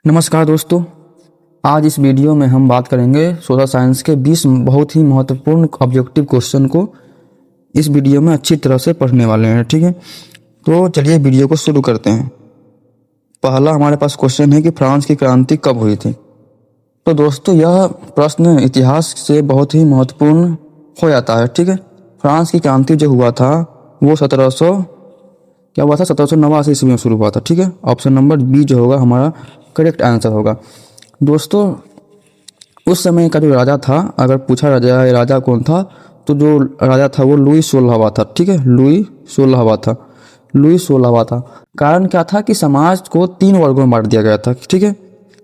नमस्कार दोस्तों। आज इस वीडियो में हम बात करेंगे सोशल साइंस के 20 बहुत ही महत्वपूर्ण ऑब्जेक्टिव क्वेश्चन को इस वीडियो में अच्छी तरह से पढ़ने वाले हैं। ठीक है, तो चलिए वीडियो को शुरू करते हैं। पहला हमारे पास क्वेश्चन है कि फ्रांस की क्रांति कब हुई थी। तो दोस्तों यह प्रश्न इतिहास से बहुत ही महत्वपूर्ण हो जाता है। ठीक है, फ्रांस की क्रांति जो हुआ था वो 1789 ईस्वी में शुरू हुआ था। ठीक है, ऑप्शन नंबर बी जो होगा हमारा करेक्ट आंसर होगा। दोस्तों उस समय का जो राजा था, अगर पूछा राजा कौन था, तो जो राजा था वो लुई 16वां था। ठीक है, लुई 16वां था। कारण क्या था कि समाज को 3 वर्गों में बांट दिया गया था। ठीक है,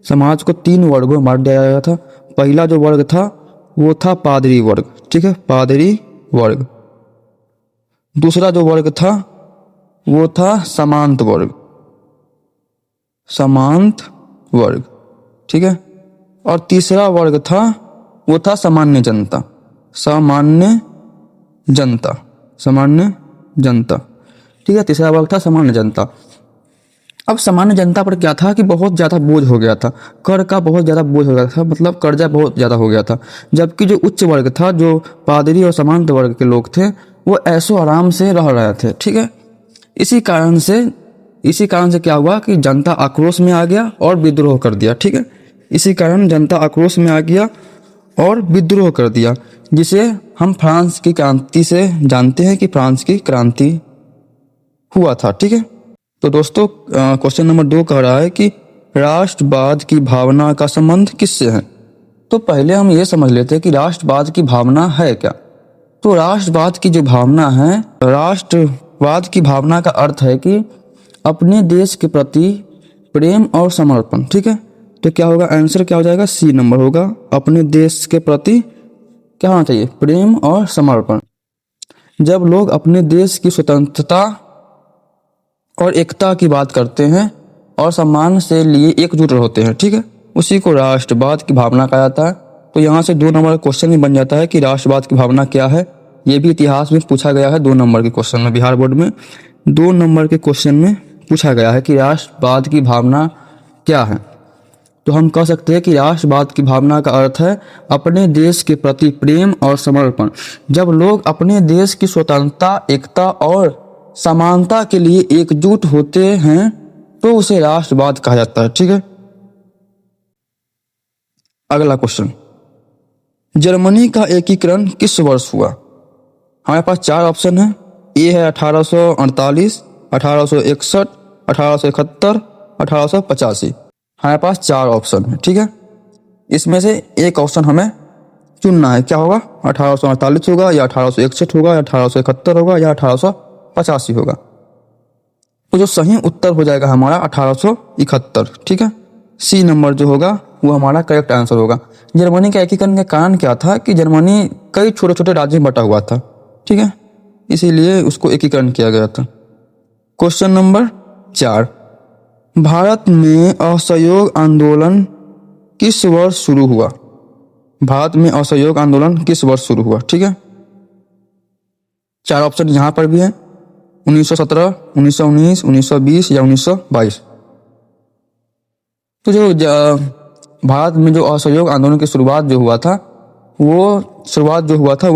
समाज को 3 वर्गों में बांट दिया गया था। पहला जो वर्ग था वो था पादरी वर्ग। ठीक है, पादरी वर्ग। दूसरा जो वर्ग था वो था सामंत वर्ग। ठीक है, और तीसरा वर्ग था वो था सामान्य जनता। ठीक है, तीसरा वर्ग था सामान्य जनता। अब सामान्य जनता पर क्या था कि बहुत ज़्यादा बोझ हो गया था, कर का बहुत ज़्यादा बोझ हो गया था, मतलब कर्जा बहुत ज़्यादा हो गया था। जबकि जो उच्च वर्ग था, जो पादरी और सामंत वर्ग के लोग थे, वो ऐसो आराम से रह रहे थे। ठीक है, इसी कारण से क्या हुआ कि जनता आक्रोश में आ गया और विद्रोह कर दिया। ठीक है, इसी कारण जनता आक्रोश में आ गया और विद्रोह कर दिया, जिसे हम फ्रांस की क्रांति से जानते हैं कि फ्रांस की क्रांति हुआ था। ठीक है, तो दोस्तों क्वेश्चन नंबर 2 कह रहा है कि राष्ट्रवाद की भावना का संबंध किससे है। तो पहले हम ये समझ लेते हैं कि राष्ट्रवाद की भावना है क्या। तो राष्ट्रवाद की जो भावना है, राष्ट्रवाद की भावना का अर्थ है कि अपने देश के प्रति प्रेम और समर्पण। ठीक है, तो क्या होगा, आंसर क्या हो जाएगा, सी नंबर होगा। अपने देश के प्रति क्या होना चाहिए, प्रेम और समर्पण। जब लोग अपने देश की स्वतंत्रता और एकता की बात करते हैं और सम्मान से लिए एकजुट होते हैं, ठीक है, उसी को राष्ट्रवाद की भावना कहा जाता है। तो यहाँ से 2 नंबर का क्वेश्चन भी बन जाता है कि राष्ट्रवाद की भावना क्या है। ये भी इतिहास में पूछा गया है 2 नंबर के क्वेश्चन में। बिहार बोर्ड में 2 नंबर के क्वेश्चन में पूछा गया है कि राष्ट्रवाद की भावना क्या है। तो हम कह सकते हैं कि राष्ट्रवाद की भावना का अर्थ है अपने देश के प्रति प्रेम और समर्पण। जब लोग अपने देश की स्वतंत्रता, एकता और समानता के लिए एकजुट होते हैं तो उसे राष्ट्रवाद कहा जाता है। ठीक है, अगला क्वेश्चन, जर्मनी का एकीकरण किस वर्ष हुआ। हमारे पास 4 ऑप्शन है। ए है 1848, 1861, 1871, 1885। हमारे पास 4 ऑप्शन है। ठीक है, इसमें से एक ऑप्शन हमें चुनना है। क्या होगा, 1848 होगा या 1861 होगा या 1871 होगा या 1885 होगा। तो जो सही उत्तर हो जाएगा हमारा 1871। ठीक है, सी नंबर जो होगा वो हमारा करेक्ट आंसर होगा। जर्मनी के एकीकरण का कारण क्या था कि जर्मनी कई छोटे छोटे राज्यों में बटा हुआ था। ठीक है, इसीलिए उसको एकीकरण किया गया था। क्वेश्चन नंबर 4, भारत में असहयोग आंदोलन किस वर्ष शुरू हुआ। भारत में असहयोग आंदोलन किस वर्ष शुरू हुआ। ठीक है, 4 ऑप्शन यहाँ पर भी है, 1917, 1919, 1920 या 1922। तो जो भारत में जो असहयोग आंदोलन की शुरुआत जो हुआ था वो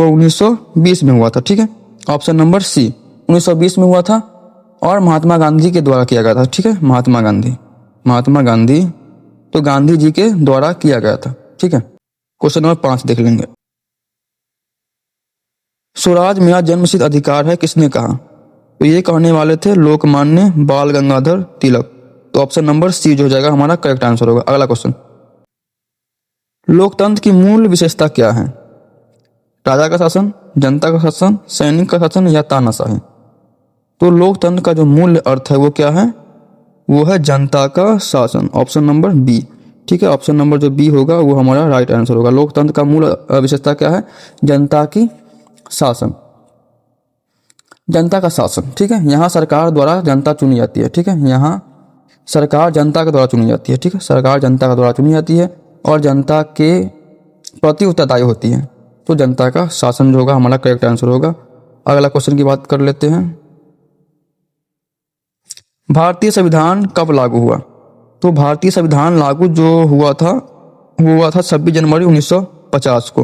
1920 में हुआ था। ठीक है, ऑप्शन नंबर सी 1920 में हुआ था और महात्मा गांधी के द्वारा किया गया था। ठीक है, महात्मा गांधी तो गांधी जी के द्वारा किया गया था। ठीक है, क्वेश्चन नंबर 5 देख लेंगे। स्वराज मेरा जन्मसिद्ध अधिकार है किसने कहा। तो ये कहने वाले थे लोकमान्य बाल गंगाधर तिलक। तो ऑप्शन नंबर सी जो हो जाएगा हमारा करेक्ट आंसर होगा। अगला क्वेश्चन, लोकतंत्र की मूल विशेषता क्या है। राजा का शासन, जनता का शासन, सैनिक का शासन या तानाशाही। तो लोकतंत्र का जो मूल अर्थ है वो क्या है, वो है जनता का शासन। Option number B. ठीक है, ऑप्शन नंबर जो बी होगा वो हमारा राइट आंसर होगा। लोकतंत्र का मूल विशेषता क्या है, जनता की शासन, जनता का शासन। ठीक है, यहाँ सरकार द्वारा जनता चुनी जाती है। ठीक है, यहाँ सरकार जनता के द्वारा चुनी जाती है। ठीक है, सरकार जनता के द्वारा चुनी जाती है और जनता के प्रति उत्तरदायी होती है। तो जनता का शासन जो होगा हमारा करेक्ट आंसर होगा। अगला क्वेश्चन की बात कर लेते हैं। भारतीय संविधान कब लागू हुआ। तो भारतीय संविधान लागू जो हुआ था वो हुआ था 26 जनवरी 1950 को।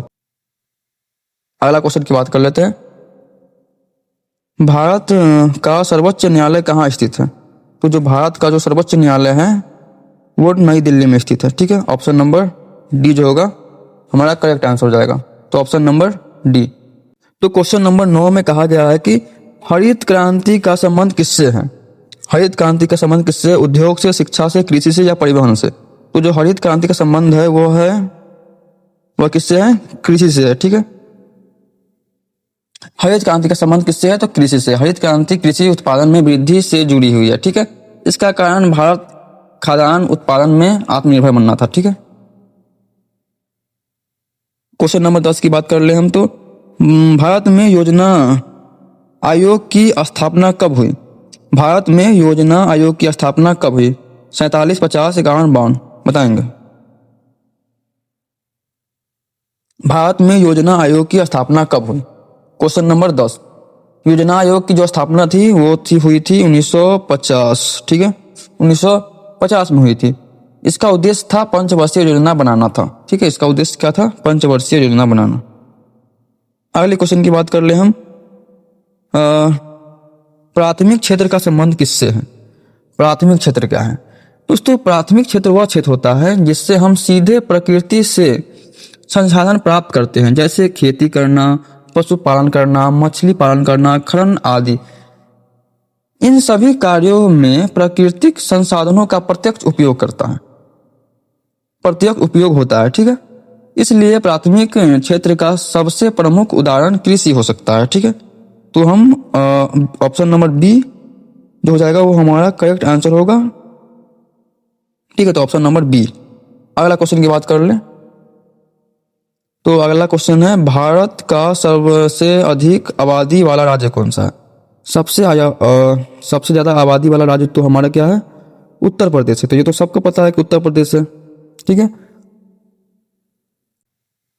अगला क्वेश्चन की बात कर लेते हैं। भारत का सर्वोच्च न्यायालय कहाँ स्थित है? तो जो भारत का जो सर्वोच्च न्यायालय है वो नई दिल्ली में स्थित है। ठीक है, ऑप्शन नंबर डी जो होगा हमारा करेक्ट आंसर हो जाएगा। तो ऑप्शन नंबर डी। तो क्वेश्चन नंबर 9 में कहा गया है कि हरित क्रांति का संबंध किससे है? हरित क्रांति का संबंध किससे? उद्योग से, शिक्षा से, कृषि से या परिवहन से? तो जो हरित क्रांति का संबंध है वह किससे है? कृषि से है। ठीक है, हरित क्रांति का संबंध किससे है? तो कृषि से। हरित क्रांति कृषि उत्पादन में वृद्धि से जुड़ी हुई है। ठीक है, इसका कारण भारत खाद्यान्न उत्पादन में आत्मनिर्भर बनना था। ठीक है, क्वेश्चन नंबर 10 की बात कर ले हम तो भारत में योजना आयोग की स्थापना कब हुई? भारत में योजना आयोग की स्थापना कब हुई? 47, 50, 51, 52 बताएंगे। भारत में योजना आयोग की स्थापना कब हुई? Question number 10। योजना आयोग की जो स्थापना थी वो हुई थी 1950। ठीक है, 1950 में हुई थी। इसका उद्देश्य था पंचवर्षीय योजना बनाना था। ठीक है, इसका उद्देश्य क्या था? पंचवर्षीय योजना बनाना। अगले क्वेश्चन की बात कर ले हम। प्राथमिक क्षेत्र का संबंध किससे है? प्राथमिक क्षेत्र क्या है? दोस्तों, प्राथमिक क्षेत्र वह क्षेत्र होता है जिससे हम सीधे प्रकृति से संसाधन प्राप्त करते हैं, जैसे खेती करना, पशुपालन करना, मछली पालन करना, खनन आदि। इन सभी कार्यों में प्राकृतिक संसाधनों का प्रत्यक्ष उपयोग होता है। ठीक है, इसलिए प्राथमिक क्षेत्र का सबसे प्रमुख उदाहरण कृषि हो सकता है। ठीक है, तो हम ऑप्शन नंबर बी जो हो जाएगा वो हमारा करेक्ट आंसर होगा। ठीक है, तो ऑप्शन नंबर बी। अगला क्वेश्चन की बात कर ले तो अगला क्वेश्चन है भारत का सबसे अधिक आबादी वाला राज्य कौन सा है? सबसे ज्यादा आबादी वाला राज्य तो हमारा क्या है? उत्तर प्रदेश है। तो ये तो सबको पता है कि उत्तर प्रदेश है। ठीक है,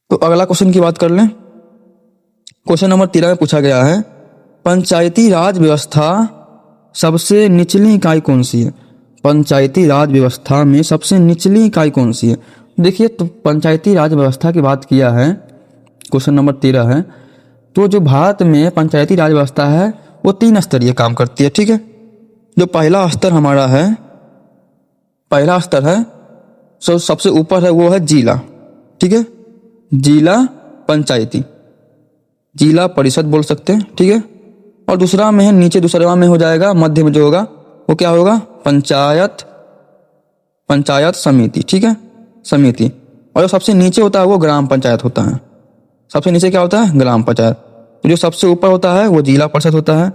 तो अगला क्वेश्चन की बात कर लें। क्वेश्चन नंबर 13 में पूछा गया है पंचायती राज व्यवस्था सबसे निचली इकाई कौन सी है? पंचायती राज व्यवस्था में सबसे निचली इकाई कौन सी है? देखिए, तो पंचायती राज व्यवस्था की बात किया है, क्वेश्चन नंबर 13 है। तो जो भारत में पंचायती राज व्यवस्था है वो 3 स्तरीय काम करती है। ठीक है, जो पहला स्तर हमारा है, पहला स्तर है सबसे ऊपर है वो है जिला। ठीक है, जिला पंचायती, जिला परिषद बोल सकते हैं। ठीक है, और दूसरा में है नीचे, दूसरा में हो जाएगा, मध्य में जो होगा वो क्या होगा? पंचायत समिति। ठीक है, समिति। और जो सबसे नीचे होता है वो ग्राम पंचायत होता है। सबसे नीचे क्या होता है? ग्राम पंचायत। तो जो सबसे ऊपर होता है वो जिला परिषद होता है,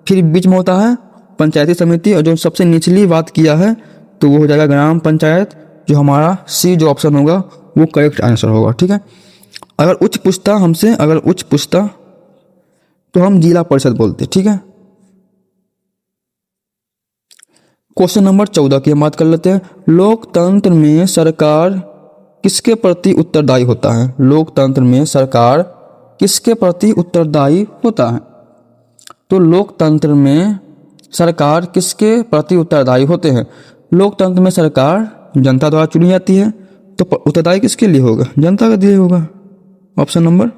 फिर बीच में होता है पंचायती समिति, और जो सबसे निचली बात किया है तो वो हो जाएगा ग्राम पंचायत। जो हमारा सी जो ऑप्शन होगा वो करेक्ट आंसर होगा। ठीक है, अगर उच्च पूछता तो हम जिला परिषद बोलते। ठीक है, क्वेश्चन नंबर 14 की हम बात कर लेते हैं। लोकतंत्र में सरकार किसके प्रति उत्तरदायी होता है? लोकतंत्र में सरकार किसके प्रति उत्तरदायी होता है? तो लोकतंत्र में सरकार किसके प्रति उत्तरदायी होते हैं? लोकतंत्र में सरकार जनता द्वारा चुनी जाती है, तो उत्तरदायी किसके लिए होगा? जनता के लिए होगा। ऑप्शन नंबर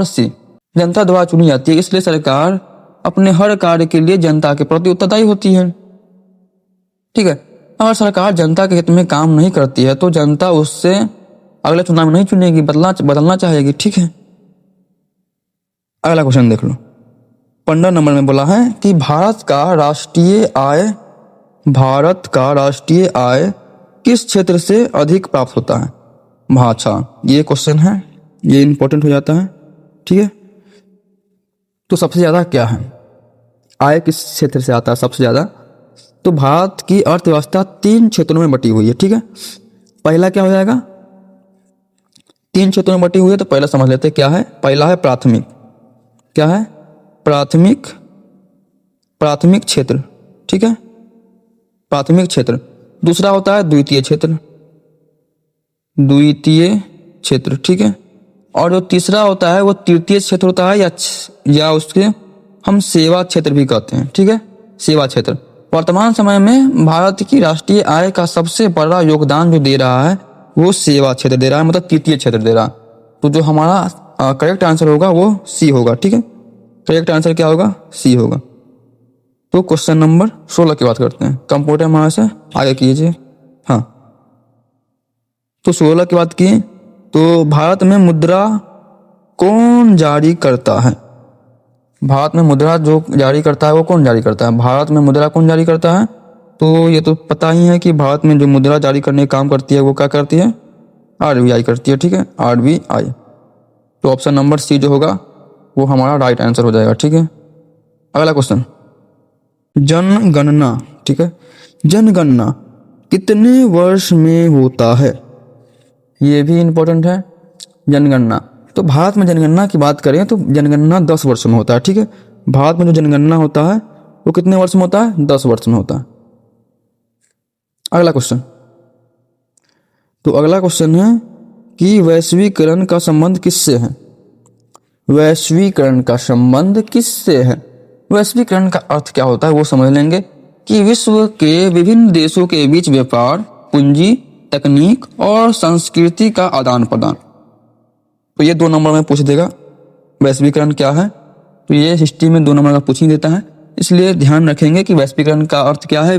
सी, जनता द्वारा चुनी जाती है, इसलिए सरकार अपने हर कार्य के लिए जनता के प्रति उत्तरदायी होती है। ठीक है, अगर सरकार जनता के हित में काम नहीं करती है तो जनता उससे अगले चुनाव में नहीं चुनेगी, बदलना चाहेगी। ठीक है, अगला क्वेश्चन देख लो। 15 नंबर में बोला है कि भारत का राष्ट्रीय आय किस क्षेत्र से अधिक प्राप्त होता है? भाषा, ये क्वेश्चन है, ये इंपॉर्टेंट हो जाता है। ठीक है, तो सबसे ज्यादा क्या है? आय किस क्षेत्र से आता है सबसे ज्यादा? तो भारत की अर्थव्यवस्था 3 क्षेत्रों में बटी हुई है। ठीक है, पहला क्या हो जाएगा? 3 क्षेत्रों में बटी हुई है, तो पहला समझ लेते हैं क्या है। पहला है प्राथमिक, क्या है? प्राथमिक क्षेत्र। ठीक है, प्राथमिक क्षेत्र। दूसरा होता है द्वितीय क्षेत्र। ठीक है, और जो तीसरा होता है वो तृतीय क्षेत्र होता है, या उसके हम सेवा क्षेत्र भी कहते हैं। ठीक है, सेवा क्षेत्र। वर्तमान समय में भारत की राष्ट्रीय आय का सबसे बड़ा योगदान जो दे रहा है वो सेवा क्षेत्र दे रहा है, मतलब तृतीय क्षेत्र दे रहा है। तो जो हमारा करेक्ट आंसर होगा वो सी होगा। ठीक है, करेक्ट आंसर क्या होगा? सी होगा। तो क्वेश्चन नंबर 16 की बात करते हैं। कंप्यूटर हमारे से आगे कीजिए। हाँ, तो 16 की बात की तो भारत में मुद्रा कौन जारी करता है? भारत में मुद्रा जो जारी करता है वो कौन जारी करता है? भारत में मुद्रा कौन जारी करता है? तो ये तो पता ही है कि भारत में जो मुद्रा जारी करने का काम करती है वो क्या करती है? आरबीआई करती है। ठीक है, आरबीआई। तो ऑप्शन नंबर सी जो होगा वो हमारा राइट आंसर हो जाएगा। ठीक है, अगला क्वेश्चन, जनगणना। ठीक है, जनगणना कितने वर्ष में होता है? ये भी इंपॉर्टेंट है। जनगणना, तो भारत में जनगणना की बात करें तो जनगणना 10 वर्ष में होता है। ठीक है, भारत में जो जनगणना होता है वो कितने वर्ष में होता है? 10 वर्ष में होता है। अगला क्वेश्चन, तो अगला क्वेश्चन है कि वैश्वीकरण का संबंध किससे है? वैश्वीकरण का संबंध किससे है? वैश्वीकरण का अर्थ क्या होता है वो समझ लेंगे कि विश्व के विभिन्न देशों के बीच व्यापार, पूंजी, तकनीक और संस्कृति का आदान प्रदान। तो ये 2 नंबर में पूछ देगा वैश्वीकरण क्या है। तो ये हिस्ट्री में 2 नंबर का पूछ ही देता है, इसलिए ध्यान रखेंगे कि वैश्वीकरण का अर्थ क्या है?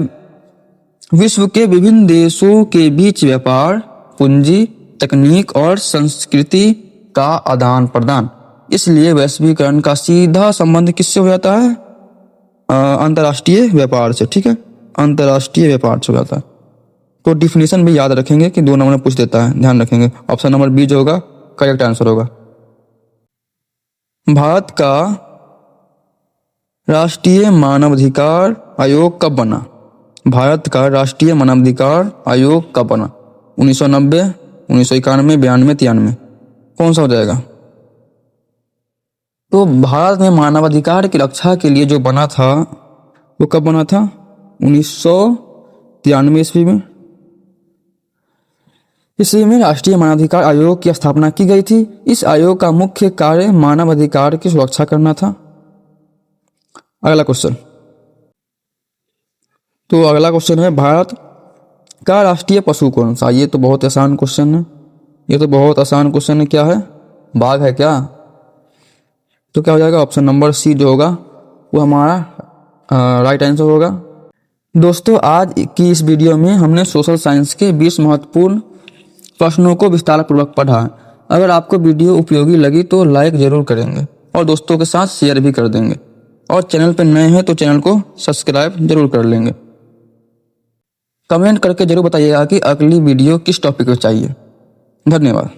विश्व के विभिन्न देशों के बीच व्यापार, पूंजी, तकनीक और संस्कृति का आदान प्रदान। इसलिए वैश्वीकरण का सीधा संबंध किससे हो जाता है? अंतर्राष्ट्रीय व्यापार से। ठीक है, अंतर्राष्ट्रीय व्यापार से हो जाता है। तो डिफिनेशन भी याद रखेंगे कि 2 नंबर में पूछ देता है, ध्यान रखेंगे। ऑप्शन नंबर बी जो होगा करेक्ट आंसर होगा। भारत का राष्ट्रीय मानवाधिकार आयोग कब बना? भारत का राष्ट्रीय मानवाधिकार आयोग कब बना? 1990, 1991, 92, 93? कौन सा हो जाएगा? तो भारत में मानवाधिकार की रक्षा के लिए जो बना था वो कब बना था? 1993 ईस्वी में। ईस्वी में राष्ट्रीय मानवाधिकार आयोग की स्थापना की गई थी। इस आयोग का मुख्य कार्य मानवाधिकार की सुरक्षा करना था। अगला क्वेश्चन, तो अगला क्वेश्चन है भारत का राष्ट्रीय पशु कौन सा? ये तो बहुत आसान क्वेश्चन है। ये तो बहुत आसान क्वेश्चन है। क्या है? बाघ है क्या? तो क्या हो जाएगा? ऑप्शन नंबर सी जो होगा वो हमारा राइट आंसर होगा। दोस्तों, आज की इस वीडियो में हमने सोशल साइंस के 20 महत्वपूर्ण प्रश्नों को विस्तारपूर्वक पढ़ा है। अगर आपको वीडियो उपयोगी लगी तो लाइक जरूर करेंगे और दोस्तों के साथ शेयर भी कर देंगे, और चैनल पर नए हैं तो चैनल को सब्सक्राइब जरूर कर लेंगे। कमेंट करके जरूर बताइएगा कि अगली वीडियो किस टॉपिक पर चाहिए। धन्यवाद।